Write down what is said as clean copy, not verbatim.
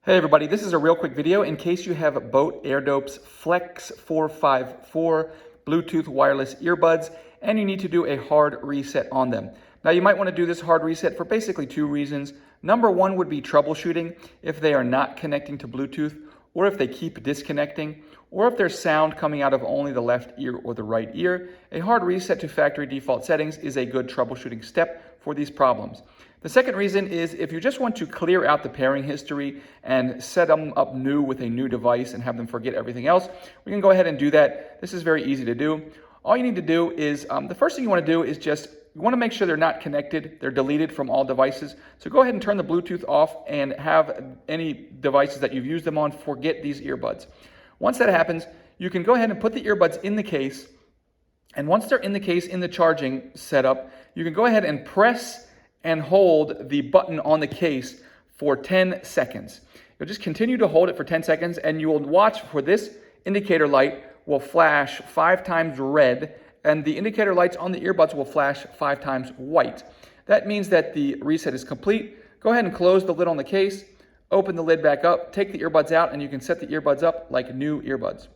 Hey everybody, this is a real quick video in case you have boAt Airdopes Flex 454 Bluetooth wireless earbuds and you need to do a hard reset on them. Now you might want to do this hard reset for basically two reasons. Number one would be troubleshooting if they are not connecting to Bluetooth, or if they keep disconnecting, or if there's sound coming out of only the left ear or the right ear. A hard reset to factory default settings is a good troubleshooting step for these problems. The second reason is if you just want to clear out the pairing history and set them up new with a new device and have them forget everything else, we can go ahead and do that. This is very easy to do. All you need to do is, the first thing you want to do is you want to make sure they're not connected, they're deleted from all devices. So go ahead and turn the Bluetooth off and have any devices that you've used them on forget these earbuds. Once that happens, you can go ahead and put the earbuds in the case. And once they're in the case in the charging setup, you can go ahead and press and hold the button on the case for 10 seconds. You'll just continue to hold it for 10 seconds and you will watch for this indicator light will flash 5 times red and the indicator lights on the earbuds will flash 5 times white. That means that the reset is complete. Go ahead and close the lid on the case, open the lid back up, take the earbuds out, and you can set the earbuds up like new earbuds.